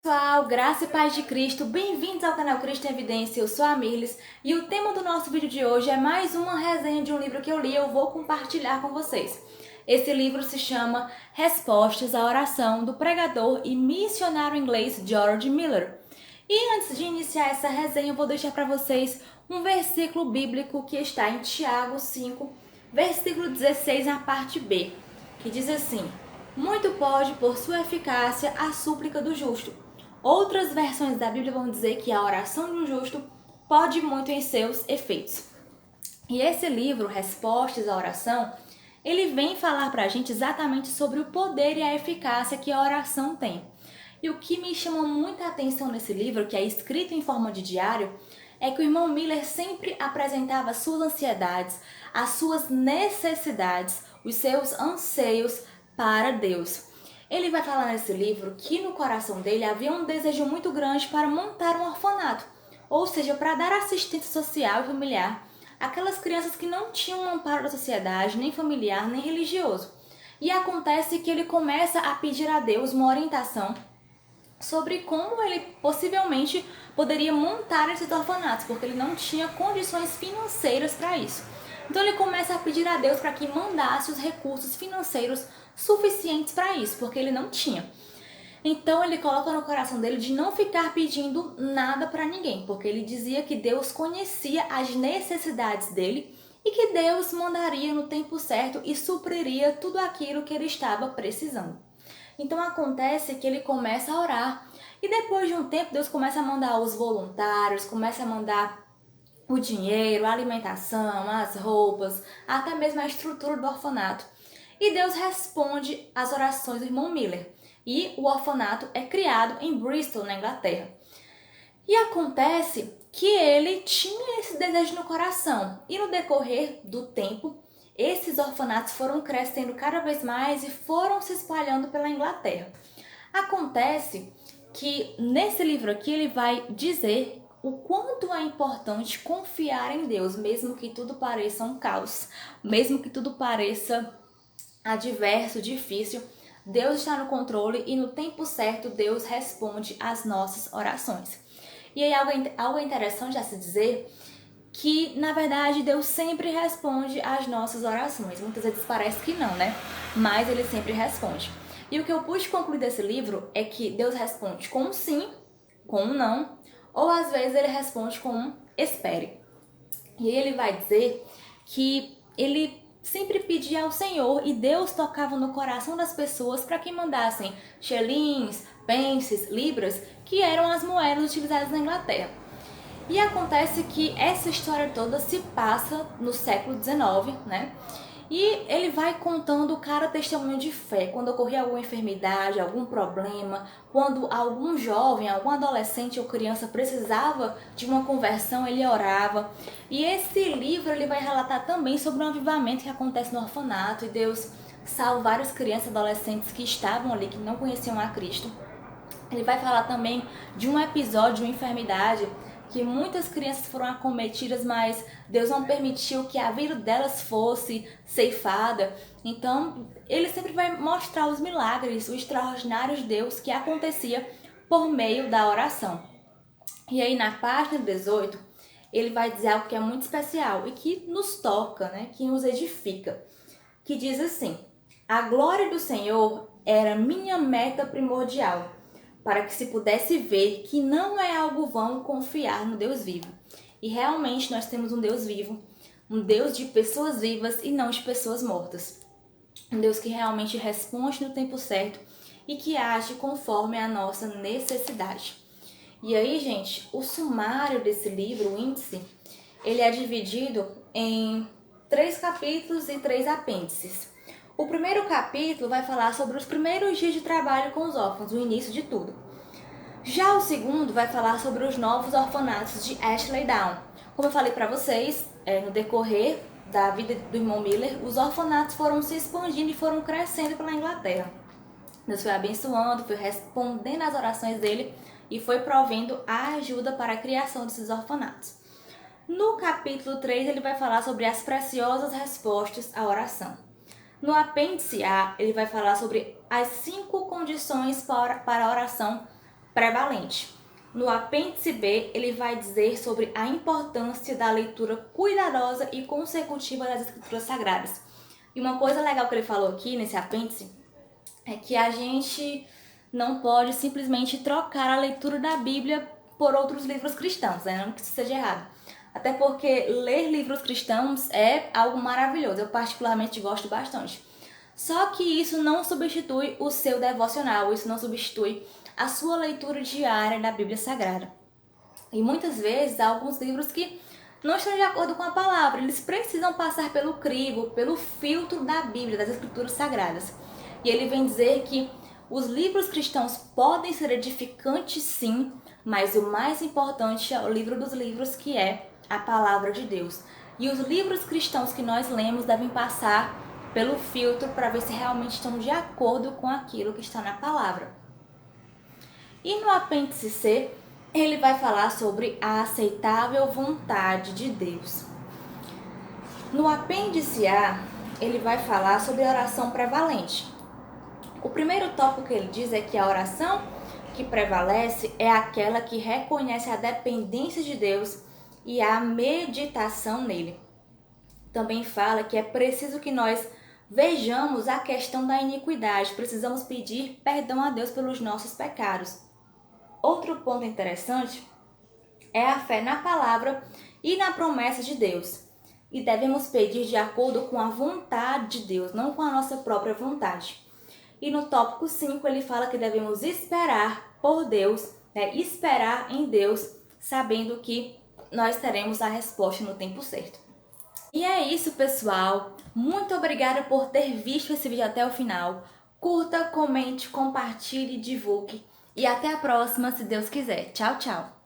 Pessoal, graça e paz de Cristo, bem-vindos ao canal Cristo em Evidência, eu sou a Mirles e o tema do nosso vídeo de hoje é mais uma resenha de um livro que eu li e eu vou compartilhar com vocês. Esse livro se chama Respostas à Oração, do pregador e missionário inglês George Mueller. E antes de iniciar essa resenha, eu vou deixar para vocês um versículo bíblico que está em Tiago 5, versículo 16, na parte B, que diz assim: muito pode, por sua eficácia, a súplica do justo. Outras versões da Bíblia vão dizer que a oração do justo pode muito em seus efeitos. E esse livro, Respostas à Oração, ele vem falar pra gente exatamente sobre o poder e a eficácia que a oração tem. E o que me chama muita atenção nesse livro, que é escrito em forma de diário, é que o irmão Mueller sempre apresentava as suas ansiedades, as suas necessidades, os seus anseios para Deus. Ele vai falar nesse livro que no coração dele havia um desejo muito grande para montar um orfanato, ou seja, para dar assistência social e familiar àquelas crianças que não tinham um amparo da sociedade, nem familiar, nem religioso. E acontece que ele começa a pedir a Deus uma orientação sobre como ele possivelmente poderia montar esses orfanatos, porque ele não tinha condições financeiras para isso. Então ele começa a pedir a Deus para que mandasse os recursos financeiros suficientes para isso, porque ele não tinha. Então ele coloca no coração dele de não ficar pedindo nada para ninguém, porque ele dizia que Deus conhecia as necessidades dele e que Deus mandaria no tempo certo e supriria tudo aquilo que ele estava precisando. Então acontece que ele começa a orar e depois de um tempo Deus começa a mandar os voluntários, começa a mandar o dinheiro, a alimentação, as roupas, até mesmo a estrutura do orfanato. E Deus responde às orações do irmão Mueller. E o orfanato é criado em Bristol, na Inglaterra. E acontece que ele tinha esse desejo no coração. E no decorrer do tempo, esses orfanatos foram crescendo cada vez mais e foram se espalhando pela Inglaterra. Acontece que nesse livro aqui ele vai dizer o quanto é importante confiar em Deus, mesmo que tudo pareça um caos, mesmo que tudo pareça adverso, difícil. Deus está no controle e no tempo certo Deus responde às nossas orações. E aí algo interessante a se dizer, que na verdade Deus sempre responde às nossas orações. Muitas vezes parece que não, né? Mas ele sempre responde. E o que eu pude concluir desse livro é que Deus responde com um sim, com um não, ou às vezes ele responde com um espere. E ele vai dizer que ele sempre pedia ao Senhor e Deus tocava no coração das pessoas para que mandassem xelins, pences, libras, que eram as moedas utilizadas na Inglaterra. E acontece que essa história toda se passa no século XIX, né? E ele vai contando cada testemunho de fé, quando ocorria alguma enfermidade, algum problema, quando algum jovem, algum adolescente ou criança precisava de uma conversão, ele orava. E esse livro ele vai relatar também sobre um avivamento que acontece no orfanato e Deus salva várias crianças e adolescentes que estavam ali, que não conheciam a Cristo. Ele vai falar também de um episódio de uma enfermidade que muitas crianças foram acometidas, mas Deus não permitiu que a vida delas fosse ceifada. Então, ele sempre vai mostrar os milagres, o extraordinário de Deus que acontecia por meio da oração. E aí, na página 18, ele vai dizer algo que é muito especial e que nos toca, né? Que nos edifica. Que diz assim: a glória do Senhor era minha meta primordial, para que se pudesse ver que não é algo vão confiar no Deus vivo. E realmente nós temos um Deus vivo, um Deus de pessoas vivas e não de pessoas mortas. Um Deus que realmente responde no tempo certo e que age conforme a nossa necessidade. E aí, gente, o sumário desse livro, o índice, ele é dividido em 3 capítulos e 3 apêndices. O primeiro capítulo vai falar sobre os primeiros dias de trabalho com os órfãos, o início de tudo. Já o segundo vai falar sobre os novos orfanatos de Ashley Down. Como eu falei para vocês, no decorrer da vida do irmão Mueller, os orfanatos foram se expandindo e foram crescendo pela Inglaterra. Deus foi abençoando, foi respondendo às orações dele e foi provendo a ajuda para a criação desses orfanatos. No capítulo 3, ele vai falar sobre as preciosas respostas à oração. No apêndice A, ele vai falar sobre as 5 condições para a oração prevalente. No apêndice B, ele vai dizer sobre a importância da leitura cuidadosa e consecutiva das Escrituras Sagradas. E uma coisa legal que ele falou aqui nesse apêndice é que a gente não pode simplesmente trocar a leitura da Bíblia por outros livros cristãos, né? Não que isso seja errado. Até porque ler livros cristãos é algo maravilhoso, eu particularmente gosto bastante. Só que isso não substitui o seu devocional, isso não substitui a sua leitura diária da Bíblia Sagrada. E muitas vezes há alguns livros que não estão de acordo com a palavra, eles precisam passar pelo crivo, pelo filtro da Bíblia, das Escrituras Sagradas. E ele vem dizer que os livros cristãos podem ser edificantes sim, mas o mais importante é o livro dos livros, que é a palavra de Deus. E os livros cristãos que nós lemos devem passar pelo filtro para ver se realmente estão de acordo com aquilo que está na palavra. E no apêndice C, ele vai falar sobre a aceitável vontade de Deus. No apêndice A, ele vai falar sobre a oração prevalente. O primeiro tópico que ele diz é que a oração que prevalece é aquela que reconhece a dependência de Deus e a meditação nele. Também fala que é preciso que nós vejamos a questão da iniquidade, precisamos pedir perdão a Deus pelos nossos pecados. Outro ponto interessante é a fé na palavra e na promessa de Deus. E devemos pedir de acordo com a vontade de Deus, não com a nossa própria vontade. E no tópico 5 ele fala que devemos esperar por Deus, esperar em Deus, sabendo que nós teremos a resposta no tempo certo. E é isso, pessoal. Muito obrigada por ter visto esse vídeo até o final. Curta, comente, compartilhe, divulgue. E até a próxima, se Deus quiser. Tchau, tchau!